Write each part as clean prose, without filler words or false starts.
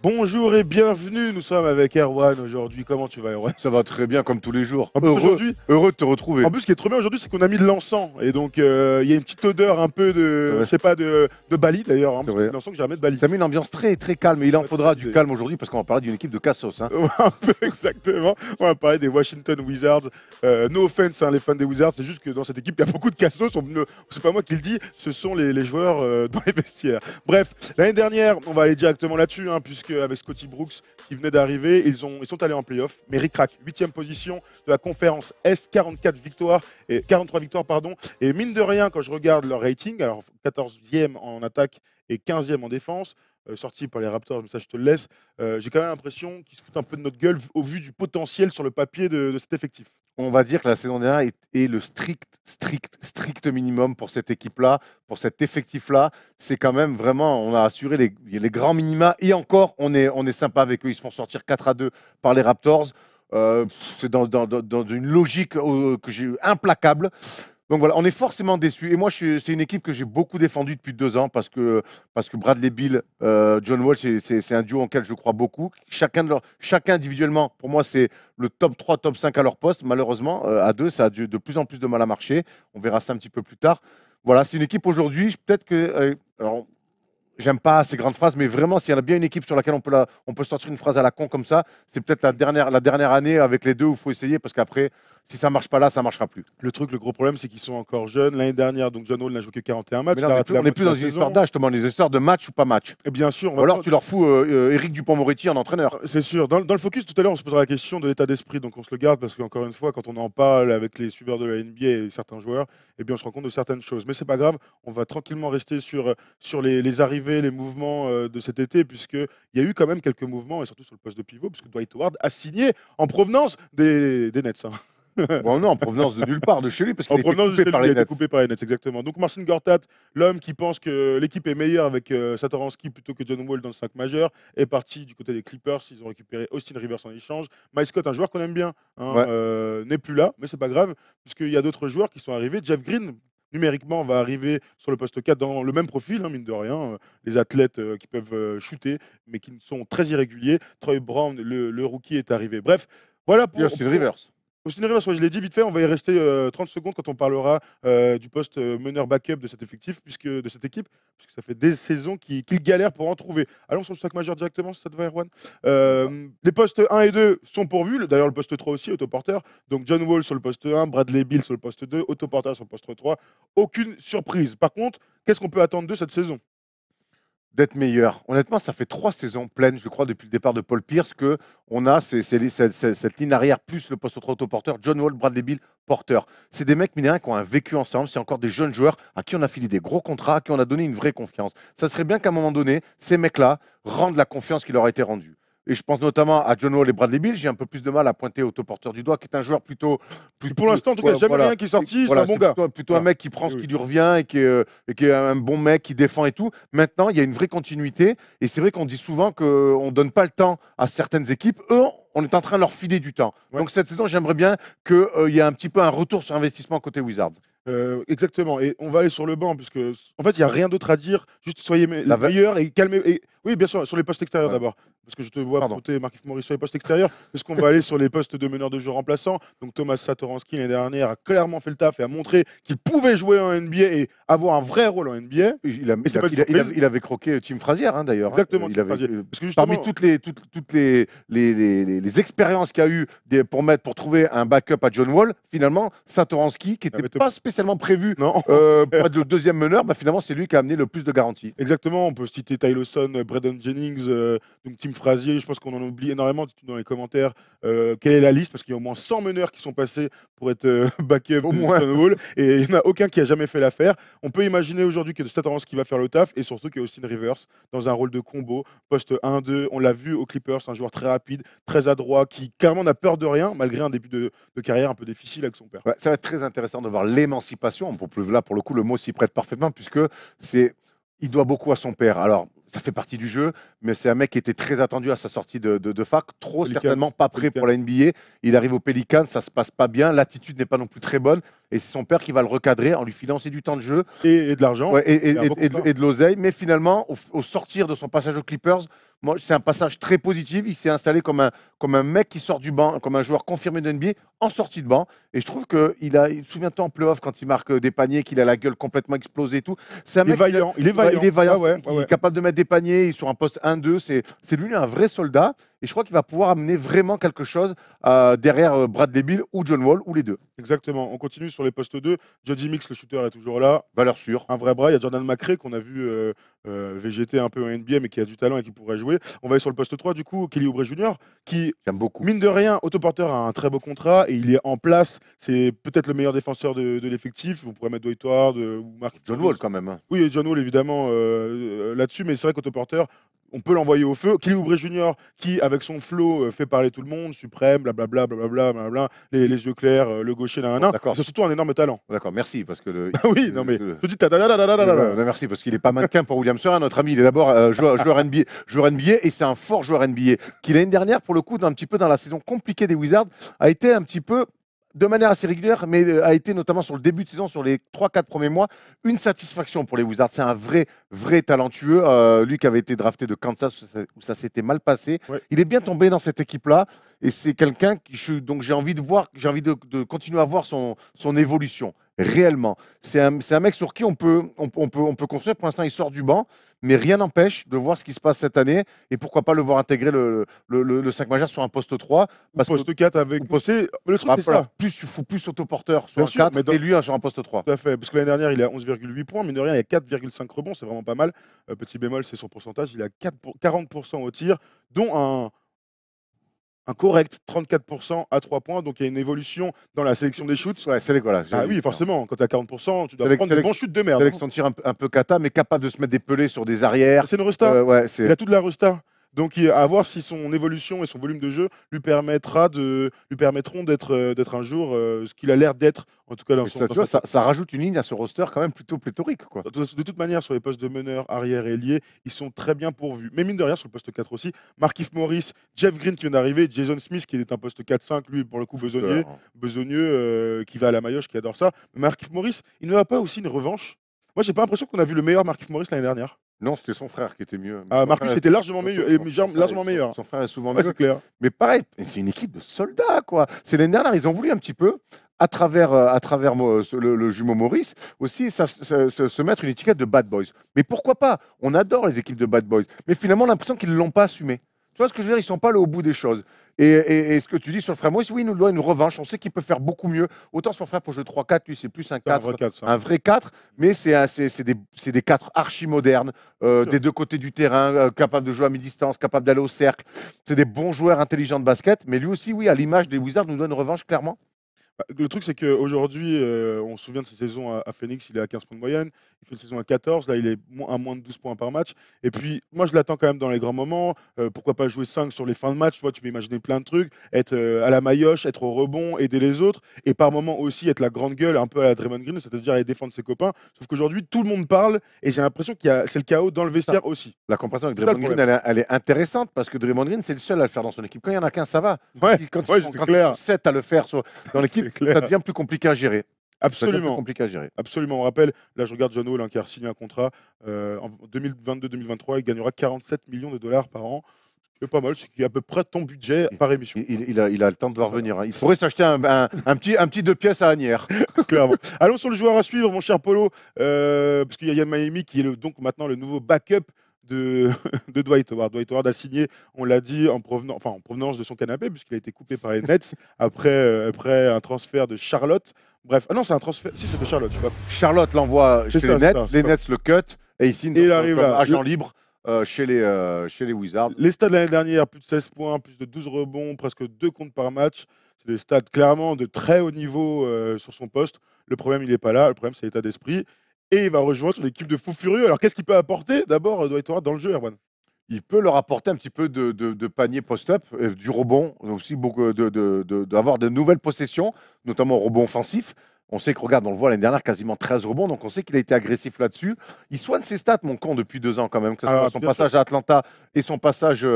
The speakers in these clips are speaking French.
Bonjour et bienvenue, nous sommes avec Erwan aujourd'hui. Comment tu vas, Erwan? Ça va très bien comme tous les jours. En plus, aujourd'hui, Heureux de te retrouver. en plus, ce qui est trop bien aujourd'hui, c'est qu'on a mis de l'encens. Et donc, il y a une petite odeur un peu C'est de, je vrai, sais pas, de Bali d'ailleurs. Hein, c'est parce que vrai. c'est l'encens que j'ai ramené de Bali. Ça met une ambiance très très calme et il en Ouais, faudra très, du calme aujourd'hui parce qu'on va parler d'une équipe de Cassos. Hein. Un peu exactement. On va parler des Washington Wizards. No offense, hein, les fans des Wizards, c'est juste que dans cette équipe, il y a beaucoup de cassos. C'est pas moi qui le dis, ce sont les joueurs dans les vestiaires. Bref, l'année dernière, on va aller directement là-dessus, hein, puisque avec Scotty Brooks qui venait d'arriver, ils sont allés en playoff. Mais ric-rac, 8e position de la conférence Est, 44 victoires et 43 victoires, pardon. Et mine de rien, quand je regarde leur rating, alors 14e en attaque et 15e en défense, sorti par les Raptors, mais ça je te le laisse. J'ai quand même l'impression qu'ils se foutent un peu de notre gueule au vu du potentiel sur le papier de cet effectif. On va dire que la saison dernière est le strict minimum pour cette équipe-là, pour cet effectif-là. C'est quand même vraiment, on a assuré les grands minima et encore, on est sympa avec eux. Ils se font sortir 4-2 par les Raptors. C'est dans une logique que j'ai implacable. Donc voilà, on est forcément déçus. Et moi, c'est une équipe que j'ai beaucoup défendue depuis 2 ans parce que Bradley Beal, John Wall, c'est un duo en lequel je crois beaucoup. Chacun individuellement, pour moi, c'est le top 3, top 5 à leur poste. Malheureusement, à deux, ça a de plus en plus de mal à marcher. On verra ça un petit peu plus tard. Voilà, c'est une équipe aujourd'hui, peut-être que. Alors, j'aime pas ces grandes phrases, mais vraiment, s'il y en a bien une équipe sur laquelle on peut sortir une phrase à la con comme ça, c'est peut-être la dernière année avec les deux où il faut essayer parce qu'après, si ça marche pas là, ça marchera plus. Le gros problème, c'est qu'ils sont encore jeunes. L'année dernière, donc John Wall n'a joué que 41 matchs. Mais là, Il a raté la on n'est moitié plus de dans la une histoire saison. d'âge, justement, les histoires de match ou pas match. Et bien sûr, on Ou va alors pas. tu leur fous Éric Dupond-Moretti en entraîneur. C'est sûr. Dans le focus, tout à l'heure, on se posera la question de l'état d'esprit. Donc, on se le garde parce qu'encore une fois, quand on en parle avec les suiveurs de la NBA et certains joueurs, eh bien, on se rend compte de certaines choses. Mais c'est pas grave. On va tranquillement rester sur les arrivées, les mouvements de cet été, puisqu'il y a eu quand même quelques mouvements, et surtout sur le poste de pivot, puisque Dwight Howard a signé en provenance des Nets. Hein. Bon, non, en provenance de nulle part, de chez lui, parce En qu'il a été provenance de coupé chez lui, par il a les été Nets. coupé par les Nets, exactement. Donc Marcin Gortat, l'homme qui pense que l'équipe est meilleure avec Satoransky plutôt que John Wall dans le 5 majeur, est parti du côté des Clippers. Ils ont récupéré Austin Rivers en échange. Mike Scott, un joueur qu'on aime bien, hein, Ouais. n'est plus là, mais c'est pas grave, puisqu'il y a d'autres joueurs qui sont arrivés. Jeff Green, numériquement, va arriver sur le poste 4 dans le même profil, hein, mine de rien. Les athlètes qui peuvent shooter, mais qui sont très irréguliers. Troy Brown, le rookie, est arrivé. Bref, voilà Et Austin Rivers. Austin Rivers, ouais, je l'ai dit vite fait, on va y rester 30 secondes quand on parlera du poste meneur backup de cet effectif, de cette équipe, puisque ça fait des saisons qu'il galère pour en trouver. Allons sur le 5 majeur directement, si ça te va, Erwan. Les postes 1 et 2 sont pourvus, d'ailleurs le poste 3 aussi, autoporteur. Donc John Wall sur le poste 1, Bradley Beal sur le poste 2, autoporteur sur le poste 3. Aucune surprise. Par contre, qu'est-ce qu'on peut attendre d'eux cette saison? D'être meilleur. Honnêtement, ça fait 3 saisons pleines, je crois, depuis le départ de Paul Pierce, que on a cette ligne arrière plus le poste autoporteur, John Wall, Bradley Beal, porteur. C'est des mecs mineurs qui ont un vécu ensemble, c'est encore des jeunes joueurs à qui on a filé des gros contrats, à qui on a donné une vraie confiance. Ça serait bien qu'à un moment donné, ces mecs-là rendent la confiance qui leur a été rendue. Et je pense notamment à John Wall et Bradley Beal. J'ai un peu plus de mal à pointer autoporteur du doigt, qui est un joueur Et pour l'instant, en tout cas, jamais rien qui est sorti, c'est un bon gars. plutôt un Voilà. mec qui prend ce Oui. qui lui revient et qui est un bon mec qui défend et tout. Maintenant, il y a une vraie continuité. Et c'est vrai qu'on dit souvent qu'on ne donne pas le temps à certaines équipes. Eux, on est en train de leur filer du temps. Ouais. Donc cette saison, j'aimerais bien qu'il y ait un petit peu un retour sur investissement côté Wizards. Exactement. Et on va aller sur le banc, puisque en fait, il n'y a rien d'autre à dire. Juste soyez La ve- meilleurs et calmez. Oui, bien sûr, sur les postes extérieurs Ouais. d'abord. Parce que je te vois Pardon. pointer Markieff Morris sur les postes extérieurs. Parce qu'on va aller sur les postes de meneur de jeu remplaçant. Donc Thomas Satoransky, l'année dernière, a clairement fait le taf et a montré qu'il pouvait jouer en NBA et avoir un vrai rôle en NBA. Il, c'est pas une surprise. avait croqué Tim Frazier, hein, d'ailleurs. Hein. Exactement. Il avait, Parce que justement, parmi toutes les expériences qu'il y a eu pour trouver un backup à John Wall, finalement, Satoransky, qui n'était pas spécialement prévu non. pour être le deuxième meneur, bah, finalement, c'est lui qui a amené le plus de garanties. Exactement, on peut citer Ty Lawson, Braden Jennings, donc Tim Frazier, je pense qu'on en oublie énormément. Dites-nous dans les commentaires quelle est la liste, parce qu'il y a au moins 100 meneurs qui sont passés pour être backup Au de moins. John Wall, et il n'y en a aucun qui a jamais fait l'affaire. On peut imaginer aujourd'hui que Satoransky va faire le taf, et surtout qu'il y a Austin Rivers dans un rôle de combo, poste 1-2, on l'a vu aux Clippers, un joueur très rapide, très adroit, qui clairement n'a peur de rien, malgré un début de carrière un peu difficile avec son père. Ouais, ça va être très intéressant de voir l'émancipation. Là, pour le coup, le mot s'y prête parfaitement, puisque il doit beaucoup à son père. Alors, ça fait partie du jeu, mais c'est un mec qui était très attendu à sa sortie de fac, trop Pelicans. certainement pas prêt pour la NBA. Il arrive au Pélican, ça se passe pas bien, l'attitude n'est pas non plus très bonne. et c'est son père qui va le recadrer en lui filant aussi du temps de jeu Et de l'argent. ouais, Et un beau contrat. et de l'oseille. Mais finalement, au sortir de son passage aux Clippers, moi, c'est un passage très positif. Il s'est installé comme un mec qui sort du banc, comme un joueur confirmé de NBA en sortie de banc. Et je trouve souviens-toi en playoff quand il marque des paniers, qu'il a la gueule complètement explosée et tout. C'est un Il est mec vaillant. Il est vaillant. il est vaillant, Ah ouais, il est capable de mettre des paniers, il est sur un poste 1-2. C'est lui un vrai soldat. Et je crois qu'il va pouvoir amener vraiment quelque chose derrière Bradley Beal ou John Wall ou les deux. Exactement. On continue sur les postes 2. Jody Mix, le shooter, est toujours là. Valeur sûre. Un vrai bras. Il y a Jordan McRae qu'on a vu végéter un peu en NBA, mais qui a du talent et qui pourrait jouer. On va aller sur le poste 3, du coup, Kelly Oubre Jr., qui, J'aime beaucoup. mine de rien, autoporteur a un très beau contrat et il est en place. C'est peut-être le meilleur défenseur de l'effectif. On pourrait mettre Dwight Howard ou Mark John Wall quand même. Hein. Oui, et John Wall évidemment là-dessus, mais c'est vrai qu'autoporteur, on peut l'envoyer au feu. Kelly Oubre Jr., qui avec son flow fait parler tout le monde, suprême, blablabla, blablabla, blablabla, les yeux clairs, le gaucher, Bon, nanana. d'accord. C'est surtout un énorme talent. D'accord, merci parce que Oui, non mais je dis merci parce qu'il n'est pas mannequin pour William Sera, notre ami. Il est d'abord joueur NBA et c'est un fort joueur NBA qui l'année dernière, pour le coup, un petit peu dans la saison compliquée des Wizards, a été un petit peu de manière assez régulière, mais a été notamment sur le début de saison, sur les 3-4 premiers mois, une satisfaction pour les Wizards. C'est un vrai talentueux. Lui qui avait été drafté de Kansas, où ça s'était mal passé. Ouais. Il est bien tombé dans cette équipe-là. Et c'est quelqu'un donc j'ai envie de voir, j'ai envie de continuer à voir son évolution. Réellement. C'est un mec sur qui on peut construire. Pour l'instant, il sort du banc, mais rien n'empêche de voir ce qui se passe cette année et pourquoi pas le voir intégrer le 5 majeur sur un poste 3. Parce poste 4 avec. Le truc, c'est ça. Plus il faut plus autoporteur sur Bien un sûr, 4 et lui sur un poste 3. Tout à fait, parce que l'année dernière, il est à 11,8 points, mais de rien, il y a 4,5 rebonds, c'est vraiment pas mal. Petit bémol, c'est son pourcentage, il est à 40% au tir, dont un correct 34% à 3 points, donc il y a une évolution dans la sélection des shoots. Ouais, c'est voilà. Ah oui, forcément, quand tu as 40%, tu dois prendre des bons shoots de merde. Sélection de tir un peu cata, mais capable de se mettre des pelés sur des arrières. C'est une resta. Ouais, il a toute la resta. Donc à voir si son évolution et son volume de jeu lui permettront d'être un jour ce qu'il a l'air d'être, en tout cas dans son. Ça rajoute une ligne à ce roster quand même plutôt pléthorique. Quoi. De toute manière, sur les postes de meneur, arrière et ailier, ils sont très bien pourvus. Mais mine de rien, sur le poste 4 aussi, Markieff Morris, Jeff Green qui vient d'arriver, Jason Smith qui est un poste 4-5, lui pour le coup besogneux, qui va à la Maillotche, qui adore ça. Mais Markieff Morris, il ne va pas aussi une revanche. Moi, j'ai pas l'impression qu'on a vu le meilleur Markieff Morris l'année dernière. Non, c'était son frère qui était mieux. Ah, Marcus était largement meilleur. Son frère est souvent Ouais, mieux. c'est clair. Mais pareil, c'est une équipe de soldats, quoi. C'est l'année dernière, ils ont voulu un petit peu, à travers le jumeau Maurice, aussi se mettre une étiquette de bad boys. Mais pourquoi pas? On adore les équipes de bad boys. Mais finalement, on a l'impression qu'ils ne l'ont pas assumé. Tu vois ce que je veux dire? Ils ne sont pas allés au bout des choses. Et ce que tu dis sur le frère Maurice, oui, il nous doit une revanche. On sait qu'il peut faire beaucoup mieux. Autant son frère pour jouer 3-4, lui, c'est plus un 4, un vrai 4. Mais c'est des 4 archi-modernes, des deux côtés du terrain, capables de jouer à mi-distance, capables d'aller au cercle. C'est des bons joueurs intelligents de basket. Mais lui aussi, oui, à l'image des Wizards, nous doit une revanche, clairement. Le truc, c'est qu'aujourd'hui, on se souvient de sa saison à Phoenix, il est à 15 points de moyenne. Il fait une saison à 14, là, il est à moins de 12 points par match. Et puis, moi, je l'attends quand même dans les grands moments. Pourquoi pas jouer 5 sur les fins de match? Tu vois, tu peux imaginer plein de trucs. Être à la maillotche, être au rebond, aider les autres. Et par moments aussi, être la grande gueule, un peu à la Draymond Green, c'est-à-dire aller défendre ses copains. Sauf qu'aujourd'hui, tout le monde parle. Et j'ai l'impression c'est le chaos dans le vestiaire aussi. La comparaison avec Draymond Green, elle est intéressante parce que Draymond Green, c'est le seul à le faire dans son équipe. Quand il y en a qu'un, ça va. Quand ils sont 7 à le faire dans l'équipe, ça devient plus compliqué à gérer. Absolument. Compliqué à gérer. Absolument. On rappelle, là, je regarde John Wall qui a signé un contrat en 2022-2023. Il gagnera 47 millions de dollars par an. C'est pas mal, c'est à peu près ton budget par émission. Il a le temps de voir venir. Hein. Il pourrait s'acheter un petit 2 pièces à Agnières. Clairement. Allons sur le joueur à suivre, mon cher Polo, parce qu'il y a Yann Miami qui est donc maintenant le nouveau backup de Dwight Howard. Dwight Howard a signé, on l'a dit, en provenance de son canapé, puisqu'il a été coupé par les Nets après un transfert de Charlotte. Bref, ah non, c'est un transfert. Si, c'est de Charlotte, je sais pas. Charlotte l'envoie chez les Nets, les Nets le cut et il signe comme agent libre chez les Wizards. Les stats de l'année dernière, plus de 16 points, plus de 12 rebonds, presque 2 comptes par match. C'est des stats clairement de très haut niveau sur son poste. Le problème, il n'est pas là. Le problème, c'est l'état d'esprit. Et il va rejoindre une équipe de fous furieux. Alors, qu'est-ce qu'il peut apporter d'abord, Dwight Howard, dans le jeu, Erwan? Il peut leur apporter un petit peu de panier post-up, du rebond, aussi d'avoir de nouvelles possessions, notamment au rebond offensif. On sait que, regarde, on le voit l'année dernière, quasiment 13 rebonds, donc on sait qu'il a été agressif là-dessus. Il soigne ses stats, mon con, depuis 2 ans quand même, que ce soit son passage à Atlanta et son passage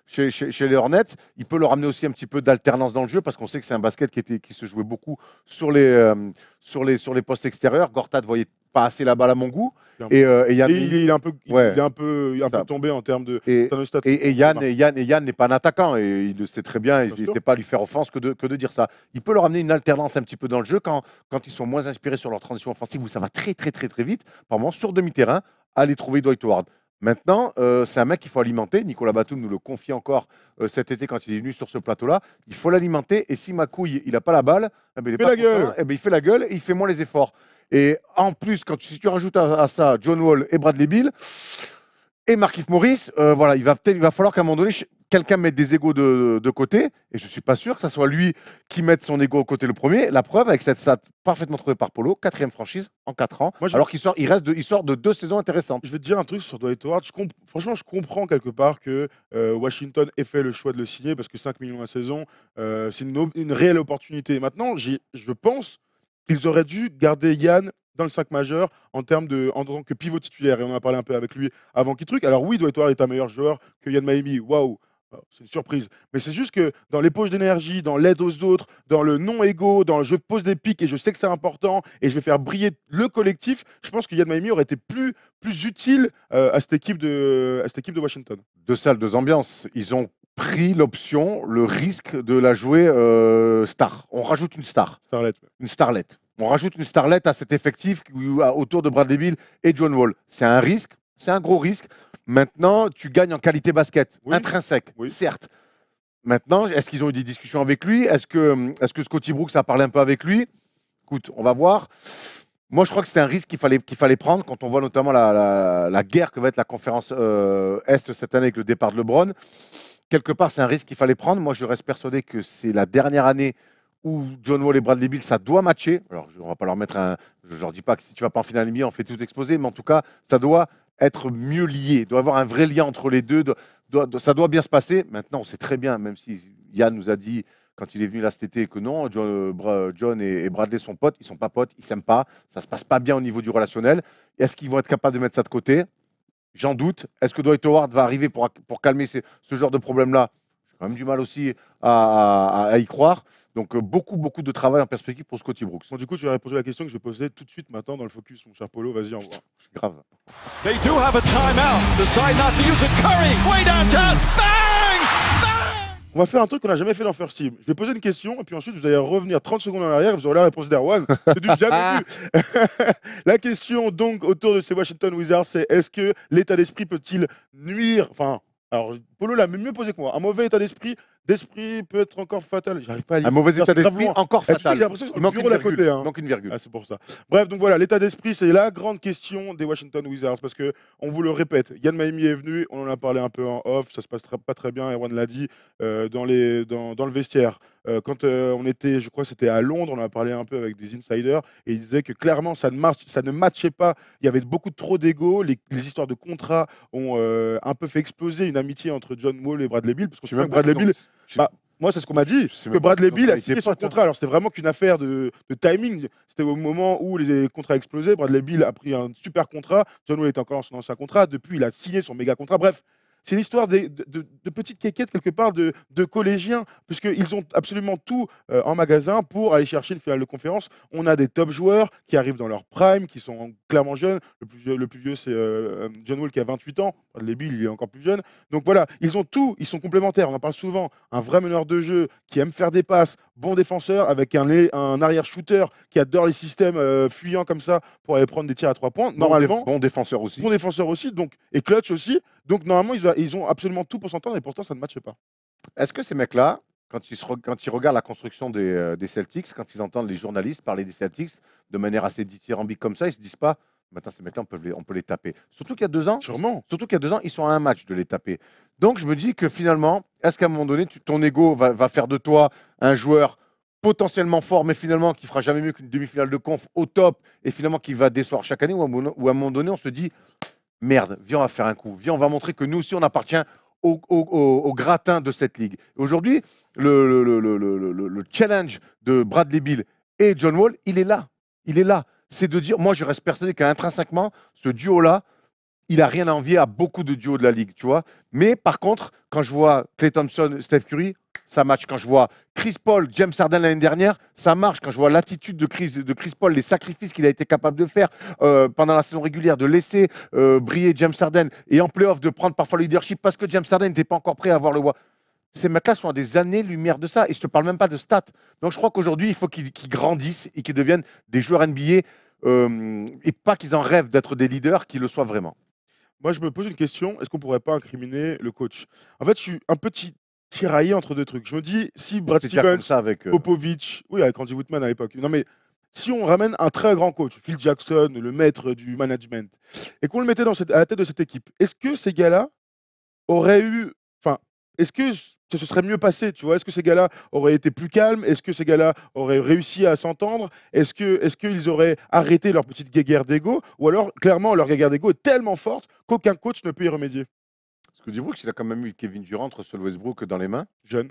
chez les Hornets. Il peut leur amener aussi un petit peu d'alternance dans le jeu, parce qu'on sait que c'est un basket qui se jouait beaucoup sur les postes extérieurs. Gortat ne voyait pas assez la balle à mon goût. Et Yann, il est un peu tombé en termes de stats. Et Yann n'est pas un attaquant, et il le sait très bien, il ne sait pas lui faire offense que de dire ça. Il peut leur amener une alternance un petit peu dans le jeu quand ils sont moins inspirés sur leur transition offensive, où ça va très vite, par moment, sur demi-terrain, aller trouver Dwight Howard. Maintenant, c'est un mec qu'il faut alimenter. Nicolas Batum nous le confie encore cet été quand il est venu sur ce plateau-là. Il faut l'alimenter, et si Macouille, il n'a pas la balle, il fait la gueule et il fait moins les efforts. Et en plus, si tu rajoutes à ça John Wall et Bradley Beal et Markieff Morris, voilà, il va falloir qu'à un moment donné, quelqu'un mette des égos de côté. Et je ne suis pas sûr que ce soit lui qui mette son égo au côté le premier. La preuve, avec cette stat parfaitement trouvée par Polo, 4e franchise en 4 ans, alors qu'il sort de 2 saisons intéressantes. Je vais te dire un truc sur Dwight Howard. Franchement, je comprends quelque part que Washington ait fait le choix de le signer, parce que 5 millions la saison, c'est une réelle opportunité. Maintenant, je pense qu'ils auraient dû garder Yann dans le 5 majeur en tant que pivot titulaire. Et on en a parlé un peu avec lui avant qu'il truc. Alors oui, Dwight Howard est un meilleur joueur que Yann Maimi. Waouh, c'est une surprise. Mais c'est juste que dans les poches d'énergie, dans l'aide aux autres, dans le non-égo, dans le je pose des pics et je sais que c'est important et je vais faire briller le collectif, je pense que Yann Maimi aurait été plus utile à cette équipe de Washington. 2 salles, 2 ambiances. Ils ont pris l'option, le risque de la jouer star. On rajoute une star. Une starlet. On rajoute une starlet à cet effectif autour de Bradley Beal et John Wall. C'est un risque, c'est un gros risque. Maintenant, tu gagnes en qualité basket, intrinsèque, certes. Maintenant, est-ce qu'ils ont eu des discussions avec lui? Est-ce que Scotty Brooks a parlé un peu avec lui? Écoute, on va voir. Moi, je crois que c'était un risque qu'il fallait prendre quand on voit notamment la guerre que va être la conférence Est cette année avec le départ de LeBron. Quelque part, c'est un risque qu'il fallait prendre. Moi, je reste persuadé que c'est la dernière année où John Wall et Bradley Beal, ça doit matcher. Alors, on ne va pas leur mettre je ne leur dis pas que si tu ne vas pas en finale NBA, on fait tout exploser, mais en tout cas, ça doit être mieux lié. Il doit y avoir un vrai lien entre les deux. Ça doit bien se passer. Maintenant, on sait très bien, même si Yann nous a dit quand il est venu là cet été que non, John et Bradley sont potes. Ils ne sont pas potes, ils ne s'aiment pas. Ça ne se passe pas bien au niveau du relationnel. Est-ce qu'ils vont être capables de mettre ça de côté? J'en doute. Est-ce que Dwight Howard va arriver pour calmer ce genre de problème-là? J'ai quand même du mal aussi à y croire. Donc, beaucoup de travail en perspective pour Scotty Brooks. Bon, du coup, tu vas répondre à la question que je vais poser tout de suite maintenant dans le focus, mon cher Polo. Vas-y, envoie. C'est grave. They do have a timeout. Decide not to use it. Curry, way downtown. Bang! Bang! On va faire un truc qu'on n'a jamais fait dans First Team. Je vais poser une question et puis ensuite vous allez revenir 30 secondes en arrière et vous aurez la réponse d'Erwan. C'est du jamais vu. La question donc autour de ces Washington Wizards, c'est est-ce que l'état d'esprit peut-il nuire? Enfin, alors Polo l'a mieux posé que moi. Un mauvais état d'esprit peut être encore fatal. J'arrive pas à lire. Un mauvais état d'esprit encore fatal. J'ai l'impression que c'est le bureau d'à côté. Manque une virgule. Ah, c'est pour ça. Bref, donc voilà, l'état d'esprit, c'est la grande question des Washington Wizards parce que on vous le répète, Yann Maimi est venu, on en a parlé un peu en off, ça se passe pas très bien. Erwan l'a dit dans le vestiaire. Quand on était, je crois, que c'était à Londres, on en a parlé un peu avec des insiders et ils disaient que clairement ça ne matchait pas. Il y avait beaucoup trop d'ego. Les histoires de contrats ont un peu fait exploser une amitié entre John Wall et Bradley Beal parce que Bradley Beal. Moi, c'est ce qu'on m'a dit, que Bradley Beal a signé son contrat. Alors, c'était vraiment qu'une affaire de timing. C'était au moment où les contrats explosaient. Bradley Beal a pris un super contrat. John Wall était encore dans son ancien contrat. Depuis, il a signé son méga contrat. Bref, c'est une histoire de petites quéquettes, quelque part, de collégiens, puisqu'ils ont absolument tout en magasin pour aller chercher une finale de conférence. On a des top joueurs qui arrivent dans leur prime, qui sont clairement jeunes. Le plus vieux, c'est John Wall qui a 28 ans. Bradley Beal, il est encore plus jeune. Donc voilà, ils ont tout, ils sont complémentaires. On en parle souvent. Un vrai meneur de jeu qui aime faire des passes, bon défenseur, avec un arrière-shooter qui adore les systèmes fuyants comme ça pour aller prendre des tirs à 3 points. Normalement, bon défenseur aussi. Bon défenseur aussi, donc, et clutch aussi. Donc normalement, ils ont absolument tout pour s'entendre et pourtant, ça ne matche pas. Est-ce que ces mecs-là, quand ils regardent la construction des Celtics, quand ils entendent les journalistes parler des Celtics de manière assez dithyrambique comme ça, ils ne se disent pas maintenant, ces mecs-là, on peut les taper. Surtout qu'il y a 2 ans. Sûrement. Surtout qu'il y a 2 ans, ils sont à un match de les taper. Donc, je me dis que finalement, est-ce qu'à un moment donné, ton ego va faire de toi un joueur potentiellement fort, mais finalement qui fera jamais mieux qu'une demi-finale de conf au top, et finalement qui va décevoir chaque année, ou à un moment donné, on se dit merde, viens, on va faire un coup. Viens, on va montrer que nous aussi, on appartient au gratin de cette ligue. Aujourd'hui, le challenge de Bradley Beal et John Wall, il est là. Il est là. C'est de dire, moi je reste persuadé qu'intrinsèquement, ce duo-là, il n'a rien à envier à beaucoup de duos de la Ligue, tu vois. Mais par contre, quand je vois Klay Thompson, Steph Curry, ça match. Quand je vois Chris Paul, James Harden l'année dernière, ça marche. Quand je vois l'attitude de Chris Paul, les sacrifices qu'il a été capable de faire pendant la saison régulière, de laisser briller James Harden et en playoff de prendre parfois le leadership parce que James Harden n'était pas encore prêt à avoir le roi. Ces mecs-là sont à des années-lumière de ça. Et je ne te parle même pas de stats. Donc je crois qu'aujourd'hui, il faut qu'ils grandissent et qu'ils deviennent des joueurs NBA et pas qu'ils en rêvent d'être des leaders, qu'ils le soient vraiment. Moi, je me pose une question, est-ce qu'on pourrait pas incriminer le coach? En fait, je suis un petit tiraillé entre deux trucs. Je me dis, si Brad C'était déjà comme Stevens, ça avec. Popovich, oui, avec Randy Woodman à l'époque. Non, mais si on ramène un très grand coach, Phil Jackson, le maître du management, et qu'on le mettait à la tête de cette équipe, est-ce que ces gars-là auraient eu. Enfin, est-ce que ça se serait mieux passé, tu vois? Est-ce que ces gars-là auraient été plus calmes? Est-ce que ces gars-là auraient réussi à s'entendre? Est-ce qu'ils auraient arrêté leur petite guéguerre d'ego? Ou alors, clairement, leur guéguerre d'ego est tellement forte qu'aucun coach ne peut y remédier? Scotty Brooks, il a quand même eu Kevin Durant, Russell Westbrook dans les mains. Jeunes.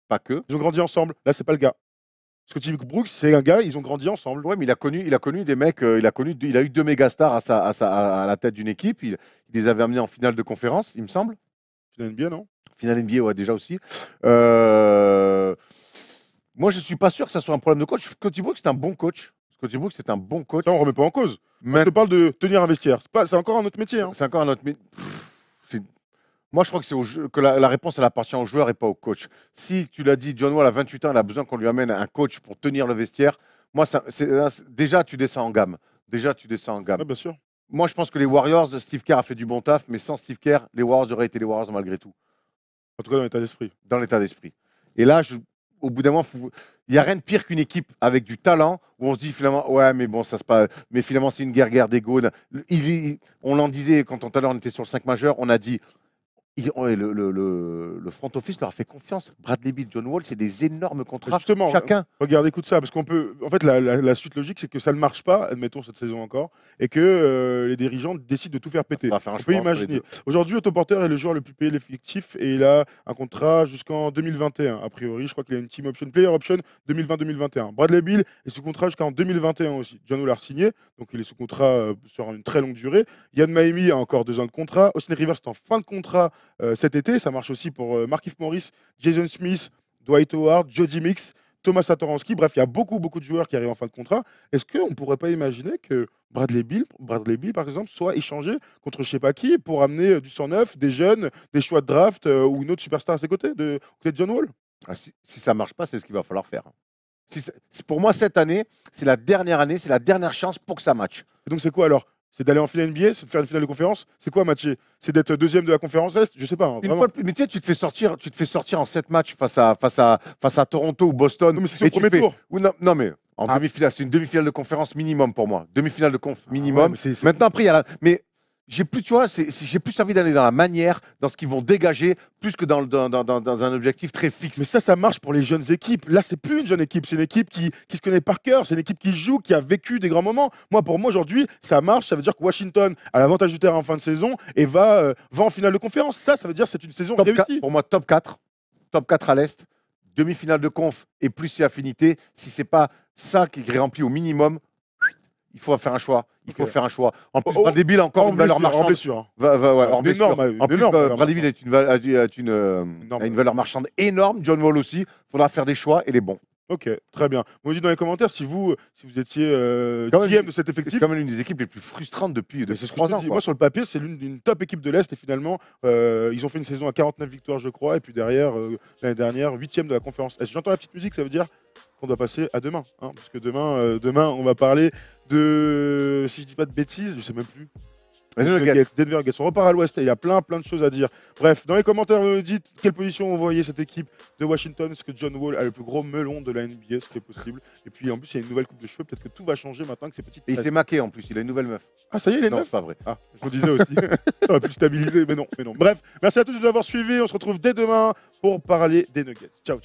Pas que. Ils ont grandi ensemble. Là, c'est pas le gcas. Scottie Brooks, c'est un gars, ils ont grandi ensemble. Ouais, mais il a connu des mecs. Il a eu 2 mégastars à la tête d'une équipe. Il les avait amenés en finale de conférence, il me semble. Tu l'aimes bien, non? Finale NBA, ouais, déjà aussi. Moi, je ne suis pas sûr que ça soit un problème de coach. Scotty Brooks, c'est un bon coach. Scotty Brooks, c'est un bon coach. Ça, on remet pas en cause. Je te parle de tenir un vestiaire. C'est encore un autre métier. Hein. C'est encore un autre métier. Moi, je crois que la réponse, elle appartient au joueur et pas au coach. Si tu l'as dit, John Wall, à 28 ans, il a besoin qu'on lui amène un coach pour tenir le vestiaire. Moi, déjà, tu descends en gamme. Ouais, bien sûr. Moi, je pense que les Warriors, Steve Kerr a fait du bon taf, mais sans Steve Kerr, les Warriors auraient été les Warriors malgré tout. En tout cas, dans l'état d'esprit. Dans l'état d'esprit. Et là, au bout d'un moment, il n'y a rien de pire qu'une équipe avec du talent où on se dit finalement, ouais, mais bon, ça se passe. Mais finalement, c'est une guerre d'ego. On l'en disait quand tout à l'heure on était sur le 5 majeur, on a dit. Le front office leur a fait confiance. Bradley Beal, John Wall, c'est des énormes contrats. Justement, chacun. Regarde, écoute ça, parce qu'on peut. En fait, la suite logique, c'est que ça ne marche pas, admettons cette saison encore, et que les dirigeants décident de tout faire péter. On peut imaginer. Aujourd'hui, Otto Porter est le joueur le plus payé de l'effectif et il a un contrat jusqu'en 2021. A priori, je crois qu'il a une team option, player option 2020-2021. Bradley Beal est sous contrat jusqu'en 2021 aussi. John Wall a signé, donc il est sous contrat sur une très longue durée. Yann Maimi a encore 2 ans de contrat. Austin Rivers est en fin de contrat cet été. Ça marche aussi pour Markieff Morris, Jason Smith, Dwight Howard, Jody Mix, Thomas Satoransky. Bref, il y a beaucoup de joueurs qui arrivent en fin de contrat. Est-ce qu'on ne pourrait pas imaginer que Bradley Beal, par exemple, soit échangé contre je ne sais pas qui pour amener du 109, des jeunes, des choix de draft ou une autre superstar à ses côtés, de John Wall? Si ça ne marche pas, c'est ce qu'il va falloir faire. Pour moi, cette année, c'est la dernière année, c'est la dernière chance pour que ça matche. Et donc, c'est quoi alors? C'est d'aller en finale NBA, c'est de faire une finale de conférence? C'est quoi matcher? C'est d'être deuxième de la conférence Est? Je sais pas. Hein, mais tu sais, tu te fais sortir en 7 matchs face à Toronto ou Boston. Non, mais c'est sur le premier tour. Non, mais en demi-finale, c'est une demi-finale de conférence minimum pour moi. Demi-finale de conf minimum. Ouais, Maintenant, après, il y a Mais j'ai plus, tu vois, j'ai plus envie d'aller dans la manière, dans ce qu'ils vont dégager, plus que dans un objectif très fixe. Mais ça marche pour les jeunes équipes. Là, c'est plus une jeune équipe, c'est une équipe qui se connaît par cœur, c'est une équipe qui joue, qui a vécu des grands moments. Pour moi, aujourd'hui, ça marche. Ça veut dire que Washington a l'avantage du terrain en fin de saison et va en finale de conférence. Ça veut dire que c'est une saison réussie. Pour moi, top 4 à l'Est, demi-finale de conf et plus si affinité. Si c'est pas ça qui est rempli au minimum, il faut faire un choix. En plus, Bradley Beal a encore une valeur marchande. En plus, Bradley Beal a une valeur marchande énorme. John Wall aussi. Il faudra faire des choix et les bons. Ok, très bien. Vous me dites dans les commentaires si vous étiez GM de cet effectif. C'est quand même l'une des équipes les plus frustrantes depuis 3 ans. Moi, sur le papier, c'est l'une d'une top équipe de l'Est. Et finalement, ils ont fait une saison à 49 victoires, je crois. Et puis derrière, l'année dernière, 8e de la conférence Est. J'entends la petite musique, ça veut dire qu'on doit passer à demain. Hein, parce que demain, on va parler de. Si je dis pas de bêtises, je sais même plus. Denver Nuggets. On repart à l'ouest et il y a plein de choses à dire. Bref, dans les commentaires, vous me dites quelle position vous voyez cette équipe de Washington. Est-ce que John Wall a le plus gros melon de la NBA? Ce qui est possible. Et puis en plus, il y a une nouvelle coupe de cheveux. Peut-être que tout va changer maintenant que c'est petite. Et il s'est maqué en plus. Il a une nouvelle meuf. Ah, ça y est, il est Non, neuf. c'est pas vrai. Ah, je me disais aussi. Ça aurait pu le stabiliser, mais non. Bref, merci à tous de nous avoir suivis. On se retrouve dès demain pour parler des Nuggets. Ciao.